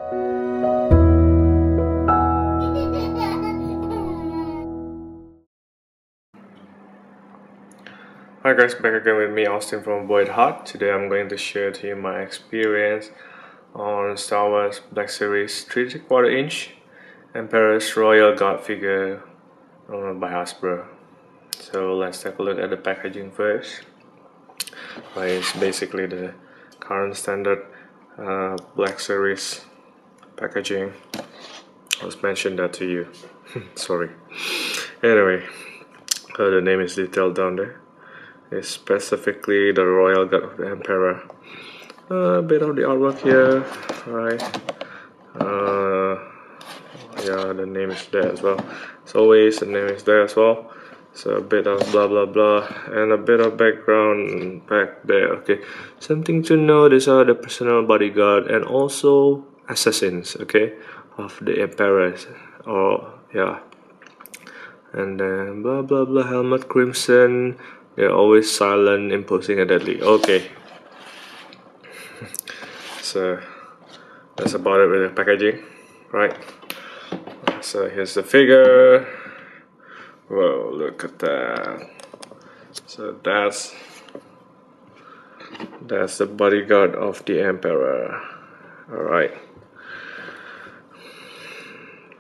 Hi guys, back again with me, Austin from Void Heart. Today I'm going to share to you my experience on Star Wars Black Series 3¾ inch Emperor's Royal Guard figure by Hasbro. So let's take a look at the packaging first. It's basically the current standard Black Series packaging. I was mentioned that to you. Sorry. Anyway, the name is detailed down there. It's specifically the Royal Guard of the Emperor. A bit of the artwork here, right? Yeah, the name is there as well. As always, the name is there as well. So a bit of blah blah blah and a bit of background back there. Okay, something to know: these are the personal bodyguard and also assassins. Okay, of the emperors. Yeah, and then blah blah blah. Helmet crimson. They're always silent, imposing and deadly. Okay. So that's about it with the packaging, right? So here's the figure. Whoa, look at that. So that's the bodyguard of the Emperor. Alright.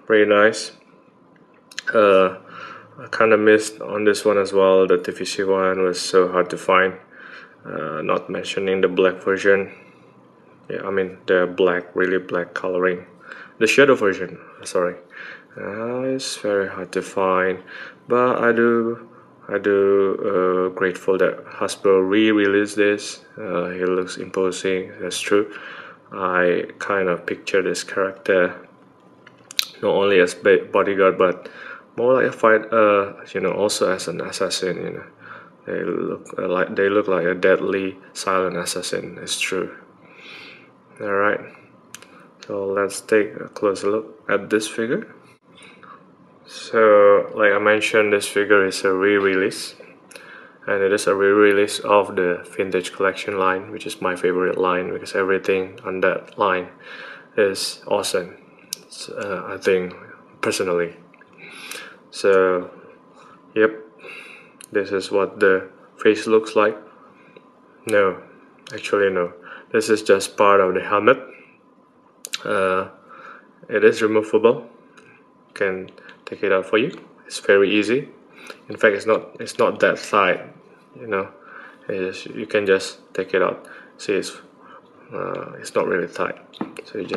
Pretty nice. I kind of missed on this one as well. The TVC one was so hard to find. Not mentioning the black version. Yeah, I mean the black, really black coloring. The shadow version, sorry. It's very hard to find, but I do grateful that Hasbro re-released this. He looks imposing. That's true. I kind of picture this character not only as bodyguard, but more like a fight. Also as an assassin. They look like a deadly silent assassin. It's true. All right. So let's take a closer look at this figure. So, like I mentioned, this figure is a re-release, and it is a re-release of the Vintage Collection line, which is my favorite line because everything on that line is awesome. I think personally. So, yep, this is what the face looks like. No, actually no. This is just part of the helmet. It is removable. Can take it out for you. It's very easy. In fact, it's not that tight. You can just take it out. See, it's not really tight, so you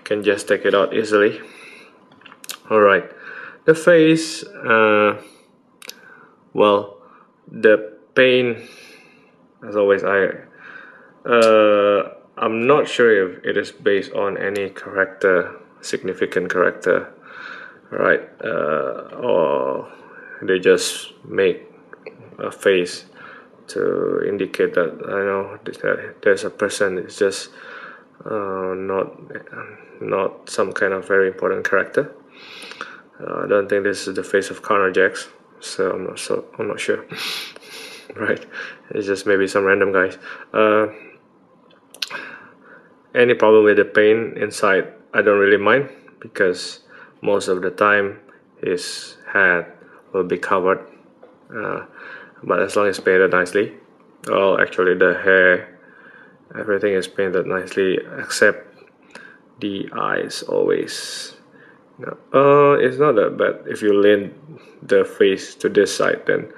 can just take it out easily. All right, the face. Well, the paint, as always, I'm not sure if it is based on any significant character, right? Or they just make a face to indicate that that there's a person. It's just not some kind of very important character. I don't think this is the face of Connor Jax, so I'm not sure. Right? It's just maybe some random guys. Any problem with the paint inside, I don't really mind, because most of the time his head will be covered, but as long as painted nicely. Well, actually the hair, everything is painted nicely except the eyes always. No, it's not that bad. If you lean the face to this side, then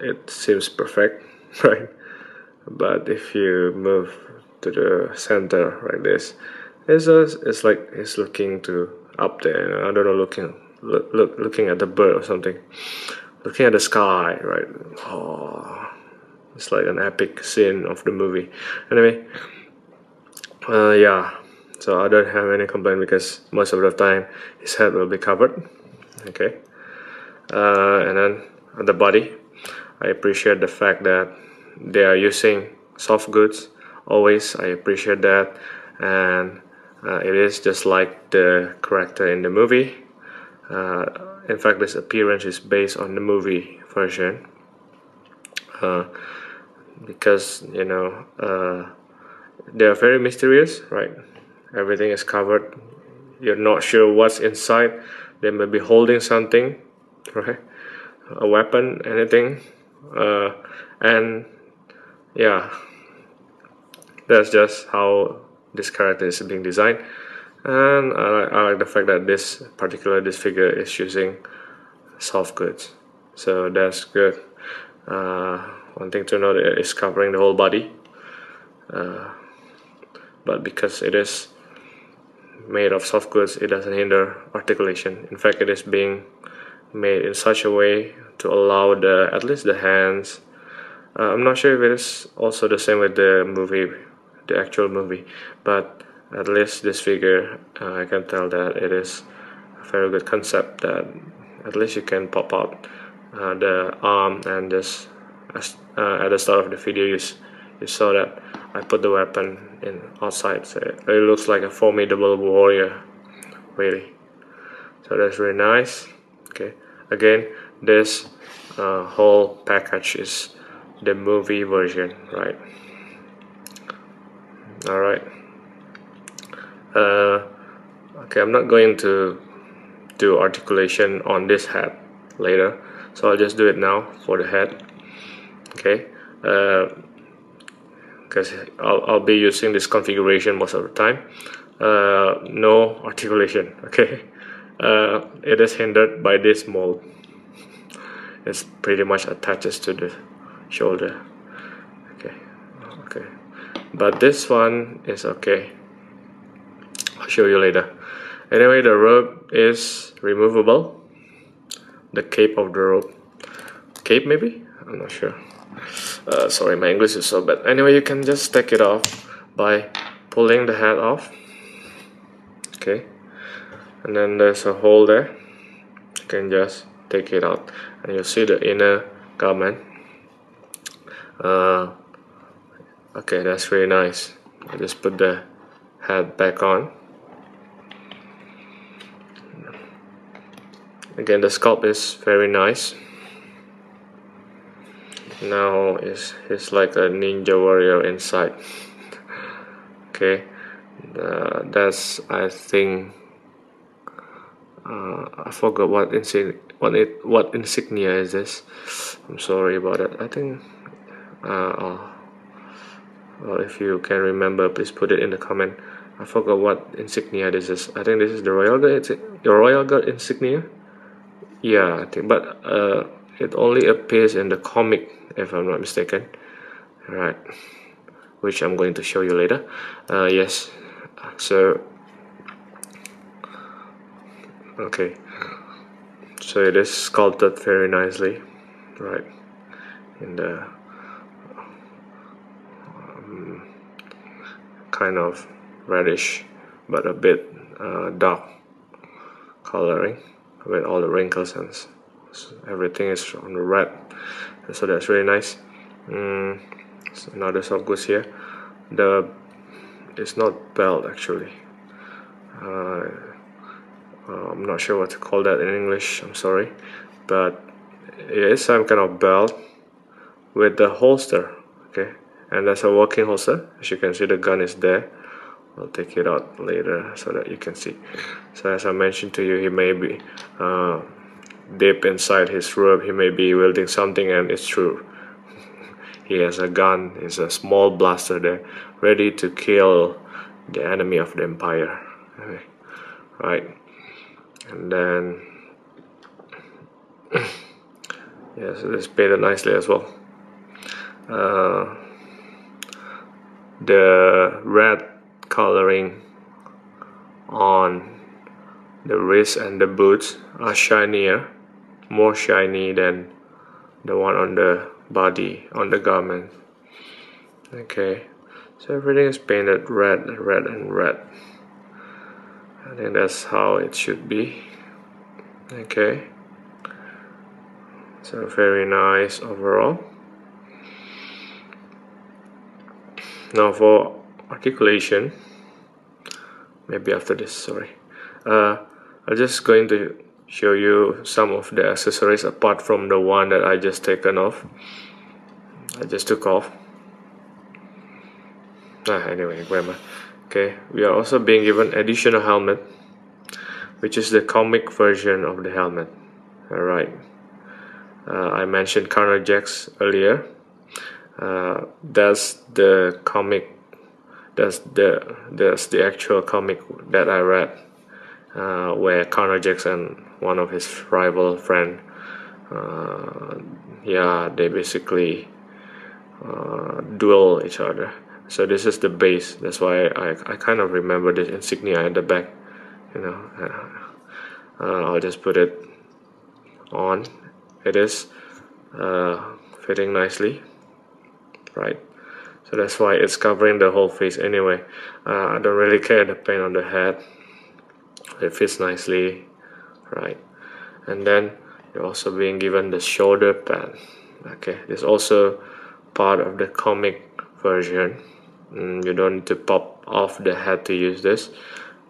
it seems perfect, right? But if you move to the center like this, it's like it's looking to up there. I don't know, looking at the bird or something, looking at the sky, right? Oh, it's like an epic scene of the movie. Anyway, yeah. So I don't have any complaint because most of the time his head will be covered. Okay, and then the body, I appreciate the fact that they are using soft goods. Always, I appreciate that, and it is just like the character in the movie. In fact, this appearance is based on the movie version, because they are very mysterious, right? everything is covered. You're not sure what's inside. They may be holding something, right? A weapon, anything, and yeah, that's just how this character is being designed. And I like the fact that this figure is using soft goods, so that's good. One thing to note, it is covering the whole body, but because it is made of soft goods, it doesn't hinder articulation. In fact, it is being made in such a way to allow at least the hands. I'm not sure if it is also the same with the actual movie, but at least this figure, I can tell that it is a very good concept, that at least you can pop out the arm, and just at the start of the video you saw that I put the weapon in outside, so it looks like a formidable warrior, really. So that's really nice. Okay, again, this whole package is the movie version, right? All right. Okay, I'm not going to do articulation on this head later, so I'll just do it now for the head. Okay, because I'll be using this configuration most of the time. No articulation. Okay, it is hindered by this mold. It's pretty much attaches to the shoulder. Okay, but this one is okay. I'll show you later. Anyway, the robe is removable. The cape of the robe. Cape, maybe? I'm not sure. Sorry, my English is so bad. Anyway, you can just take it off by pulling the head off. Okay, and then there's a hole there. You can just take it out, and you'll see the inner garment. Okay, that's really nice. I just put the head back on. Again, the sculpt is very nice. Now he's like a ninja warrior inside. Okay, that's, I think, I forgot what insignia is this. I'm sorry about it. I think well, if you can remember, please put it in the comment. I forgot what insignia this is. I think this is the royal guard insignia. Yeah, I think, but it only appears in the comic, if I'm not mistaken. Right, which I'm going to show you later. Yes, so okay, so it is sculpted very nicely, right, in the kind of reddish but a bit dark coloring with all the wrinkles, and everything is on the red, so that's really nice. So another soft goods here. It's not belt actually. I'm not sure what to call that in English, I'm sorry, but it is some kind of belt with the holster. Okay, and that's a working holster. As you can see, the gun is there. I'll take it out later so that you can see. So as I mentioned to you, he may be deep inside his robe, he may be wielding something, and it's true. He has a gun. It's a small blaster there, ready to kill the enemy of the empire. Okay. Right, and then yeah, so it's painted nicely as well. The red coloring on the wrist and the boots are shinier, more shiny than the one on the body, on the garment. Okay, so everything is painted red and red and red. I think that's how it should be. Okay, so very nice overall. Now for articulation, maybe after this, sorry, I'm just going to show you some of the accessories apart from the one that I just took off. Anyway, grammar. Okay, we are also being given additional helmet, which is the comic version of the helmet. Alright, I mentioned Carnage Jax earlier. That's the comic. That's the actual comic that I read, where Carnage Jax and one of his rival friend, yeah, they basically duel each other. So this is the base. That's why I kind of remember this insignia at the back. You know, I'll just put it on. It is fitting nicely, right? So that's why it's covering the whole face anyway. I don't really care the paint on the head. It fits nicely, right? And then you're also being given the shoulder pad. Okay, this is also part of the comic version. You don't need to pop off the head to use this.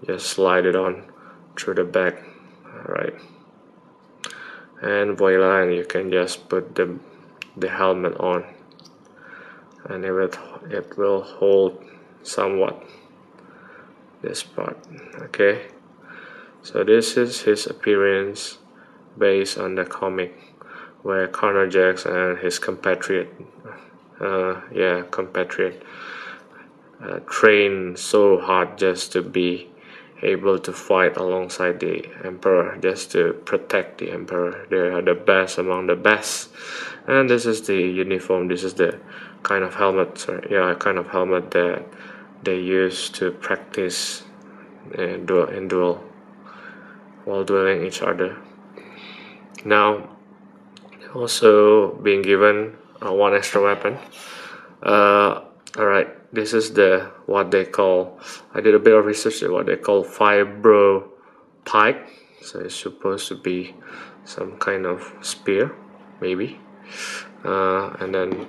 Just slide it on through the back. Alright, and voila, and you can just put the helmet on, and it will hold somewhat this part. Okay, so this is his appearance based on the comic, where Carnage Jax and his compatriot train so hard just to be able to fight alongside the Emperor, just to protect the Emperor. They are the best among the best. And this is the uniform. This is the kind of helmet, kind of helmet that they use to practice in duel while dueling each other. Now, also being given one extra weapon. Alright, this is what they call, I did a bit of research on what they call Fibro Pike. So it's supposed to be some kind of spear, maybe. And then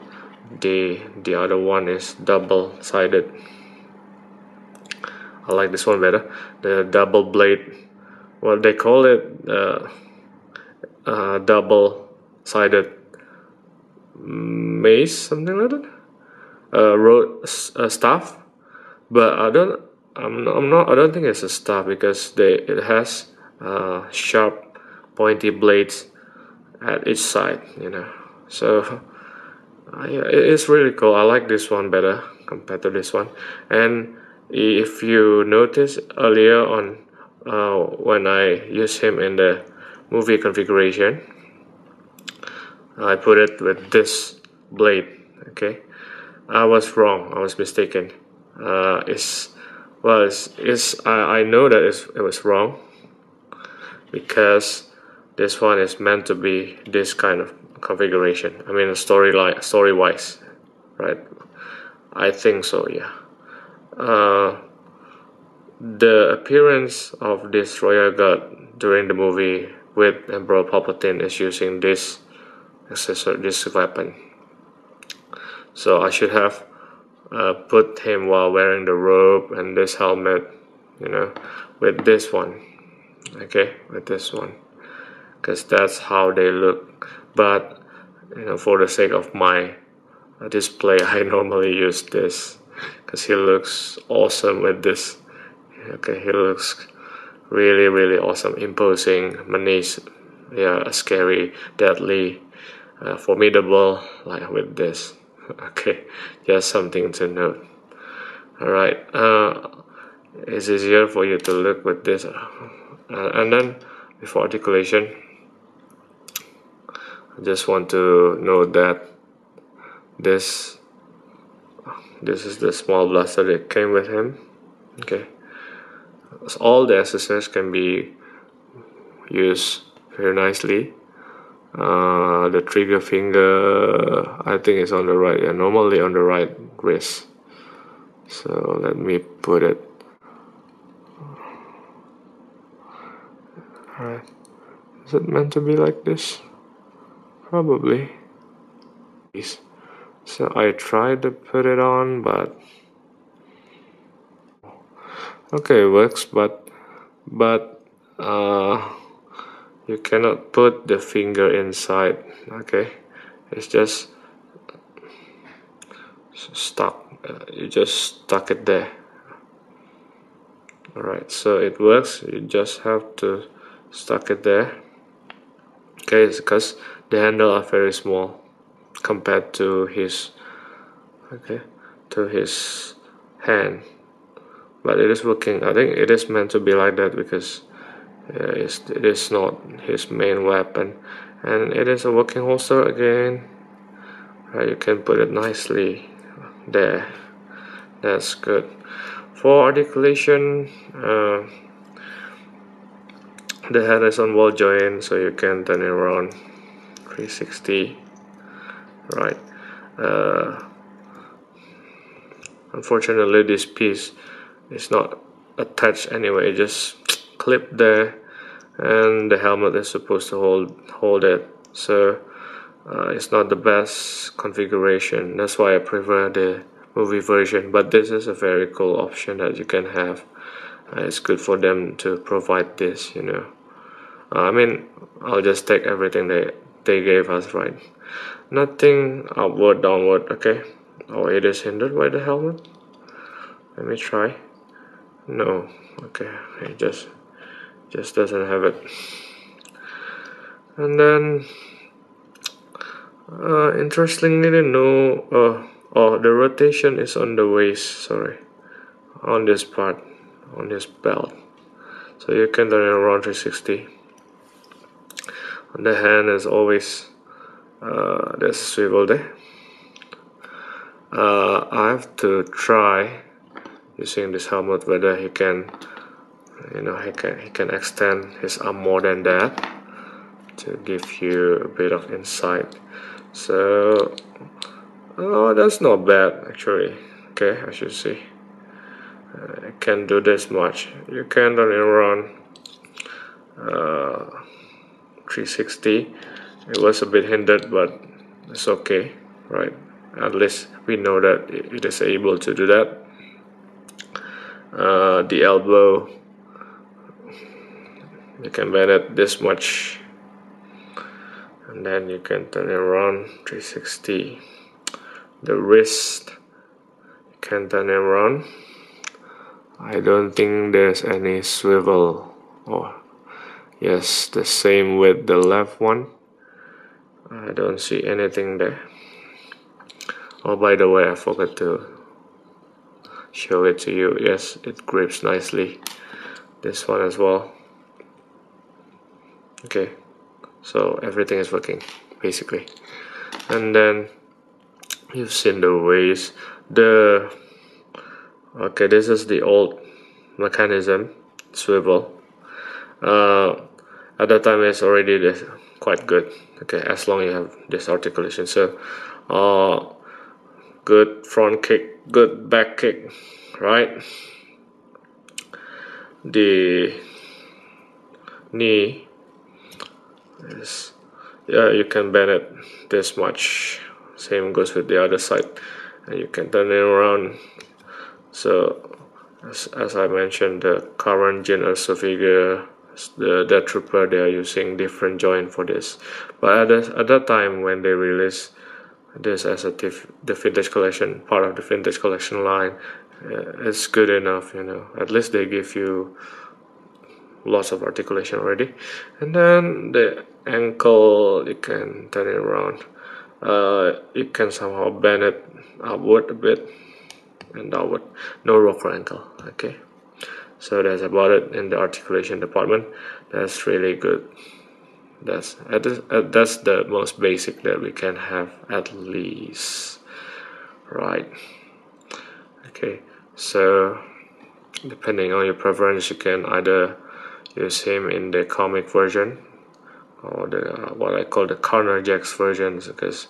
the other one is double-sided. I like this one better. The double blade, what they call it, double-sided mace, something like that. Staff, but I don't think it's a staff, because it has sharp pointy blades at each side, so it's really cool. I like this one better compared to this one. And if you notice earlier on, when I used him in the movie configuration, I put it with this blade. Okay, I was wrong. I was mistaken. I know that it was wrong, because this one is meant to be this kind of configuration. I mean, story-wise, right? I think so. Yeah. The appearance of this Royal Guard during the movie with Emperor Palpatine is using this accessory, this weapon. So I should have put him while wearing the robe and this helmet, with this one. Okay, with this one, because that's how they look. But for the sake of my display, I normally use this, because he looks awesome with this. Okay, he looks really, really awesome, imposing, menacing, scary, deadly, formidable, like with this. Okay, just something to note. Alright, it's easier for you to look with this. And then before articulation, I just want to note that this is the small blaster that came with him. Okay, so all the accessories can be used very nicely. The trigger finger, I think it's on the right, normally on the right wrist. So let me put it. Alright, is it meant to be like this? Probably. So I tried to put it on, but okay, it works, but you cannot put the finger inside. Okay, it's just stuck. You just stuck it there. Alright, so it works. You just have to stuck it there. Okay, it's because the handle are very small compared to his hand, but it is working. I think it is meant to be like that because it is not his main weapon, and it is a working holster again. Right, you can put it nicely there. That's good. For articulation, the head is on ball joint, so you can turn it around 360. Right. Unfortunately, this piece is not attached anyway. It just clipped there, and the helmet is supposed to hold it. So it's not the best configuration. That's why I prefer the movie version. But this is a very cool option that you can have. It's good for them to provide this, you know. I mean, I'll just take everything they gave us, right? Nothing upward, downward, okay? Oh, it is hindered by the helmet. Let me try. No, okay, it just doesn't have it. And then, interestingly, no. Oh, the rotation is on the waist. Sorry, on this part, on this belt. So you can turn it around 360. On the hand is always there's a swivel there. I have to try using this helmet whether he can, he can extend his arm more than that to give you a bit of insight. So that's not bad actually. Okay, as you see, I can do this much. You can turn it around 360. It was a bit hindered, but it's okay, right? At least we know that it is able to do that. The elbow, you can bend it this much, and then you can turn it around 360. The wrist, you can turn it around. I don't think there's any swivel. Oh, yes, the same with the left one. I don't see anything there. Oh, by the way, I forgot to show it to you. Yes, it grips nicely. This one as well. Okay, so everything is working basically. And then you've seen the waist. Okay, this is the old mechanism, swivel. At that time it's already quite good. Okay, as long as you have this articulation. So good front kick, good back kick, right? The knee is, yeah, you can bend it this much. Same goes with the other side, and you can turn it around. So as I mentioned, the current Jin Erso figure, the Death Trooper, they are using different joint for this. But at that time when they released this as the vintage collection, part of the vintage collection line, it's good enough, you know. At least they give you lots of articulation already. And then the ankle, you can turn it around. You can somehow bend it upward a bit and downward. No rocker ankle. Okay, so that's about it in the articulation department. That's really good. That's the most basic that we can have, at least, right? Okay, so depending on your preference, you can either use him in the comic version or the what I call the Corner Jacks versions, because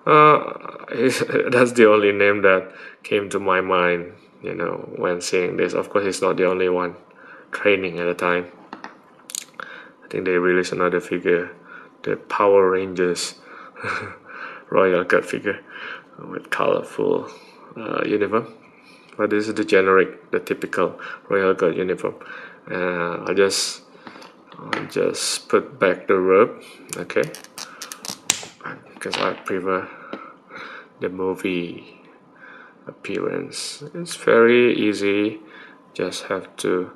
that's the only name that came to my mind, you know, when seeing this. Of course, he's not the only one training at the time. I think they released another figure, the Power Rangers Royal Guard figure with colorful uniform. But this is the generic, the typical Royal Guard uniform. I'll just put back the robe, okay? Because I prefer the movie appearance. It's very easy just have to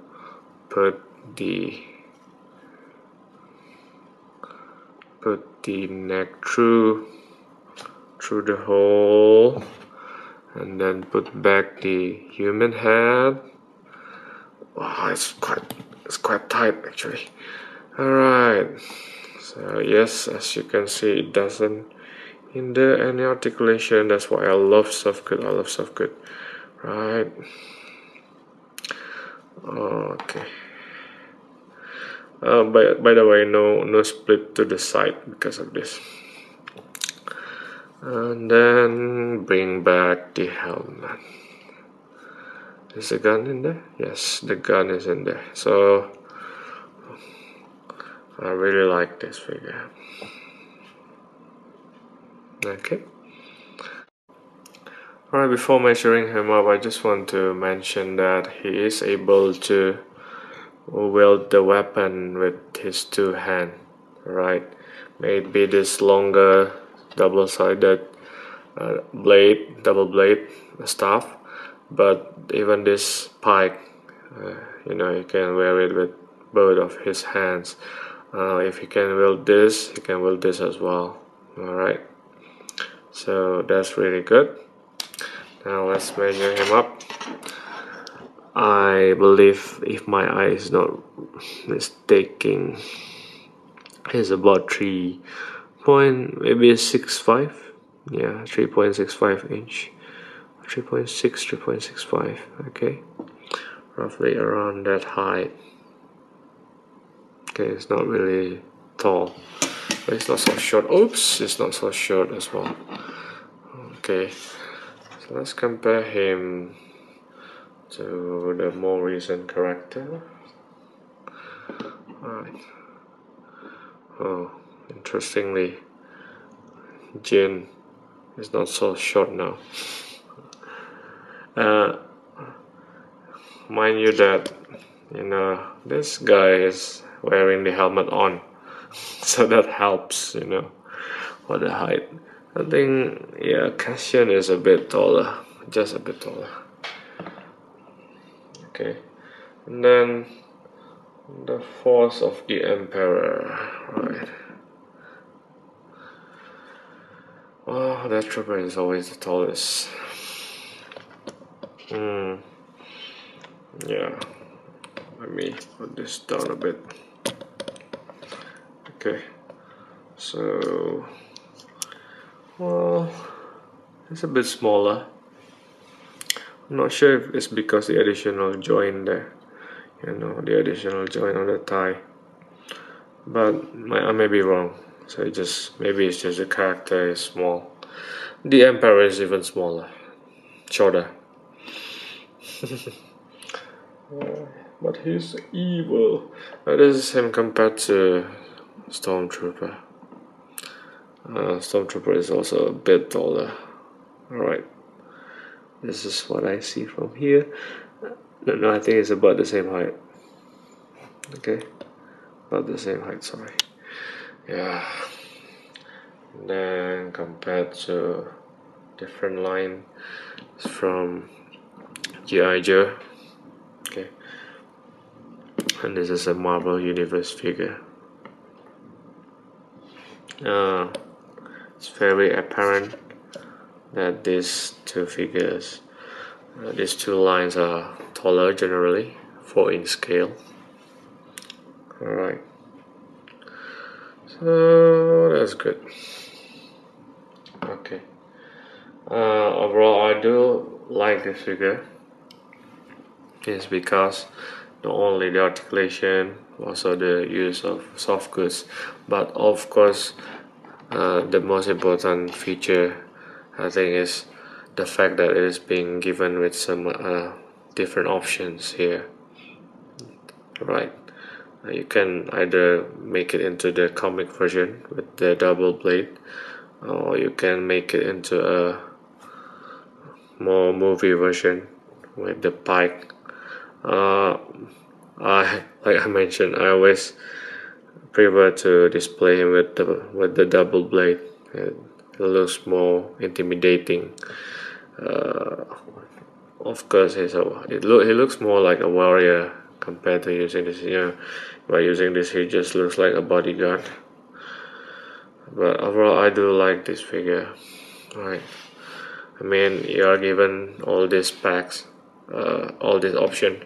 put the neck through the hole, and then put back the human head. Wow, it's quite tight actually. Alright, so yes, as you can see, it doesn't hinder any articulation. That's why I love Softcut. I love Softcut. Right. Okay. By the way, no split to the side because of this. And then bring back the helmet. Is the gun in there? Yes, the gun is in there. So I really like this figure. Okay. Alright, before measuring him up, I just want to mention that he is able to wield the weapon with his two hands. Right, maybe this longer double-sided double blade staff, but even this pike, he can wear it with both of his hands. If he can wield this, he can wield this as well. Alright, so that's really good. Now let's measure him up. I believe, if my eye is not mistaken, he's about 3.65. Yeah, 3.65 inch, 3.65. Okay, roughly around that height. Okay, it's not really tall, but it's not so short. Oops, it's not so short as well. Okay, so let's compare him to the more recent character. Alright. Oh, interestingly, Jin is not so short now. Mind you that this guy is wearing the helmet on, so that helps, for the height. I think, yeah, Cassian is a bit taller, just a bit taller. Okay, and then the Force of the Emperor, right? Oh, that trooper is always the tallest. Yeah, let me put this down a bit. Okay, so, well, it's a bit smaller. I'm not sure if it's because the additional joint there, the additional joint on the thigh, but I may be wrong. So maybe it's just the character is small. The Emperor is even smaller, shorter. But he's evil. This is him compared to Stormtrooper. Stormtrooper is also a bit taller. Alright, this is what I see from here. No, I think it's about the same height. Okay, about the same height, sorry. Yeah, and then compared to different line from G.I. Joe. Okay, and this is a Marvel Universe figure. It's very apparent that these two figures, these two lines are taller generally, 4-inch scale. Alright, so that's good. Okay, overall I do like this figure. It's because not only the articulation, also the use of soft goods, but of course the most important feature I think is the fact that it is being given with some different options here. Right, you can either make it into the comic version with the double blade, or you can make it into a more movie version with the pike. Like I mentioned, I always prefer to display him with the double blade. It looks more intimidating. of course he looks more like a warrior compared to using this. By using this he just looks like a bodyguard. But overall I do like this figure. Right, I mean, you are given all these packs, all this option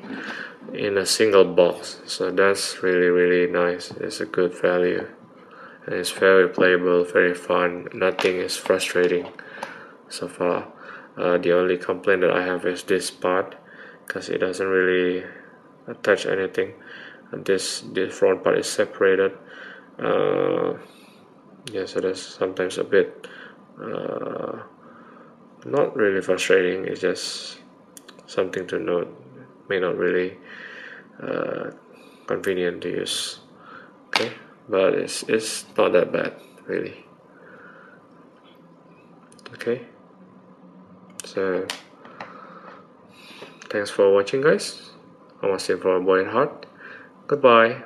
in a single box, so that's really nice. It's a good value and it's very playable, very fun. Nothing is frustrating so far. The only complaint that I have is this part, because it doesn't really attach anything. This front part is separated. Yeah, so that's sometimes a bit not really frustrating. It's just something to note. May not really convenient to use. Okay, but it's not that bad really. Okay, so thanks for watching, guys. I'm Austin for Boy at Heart. Goodbye.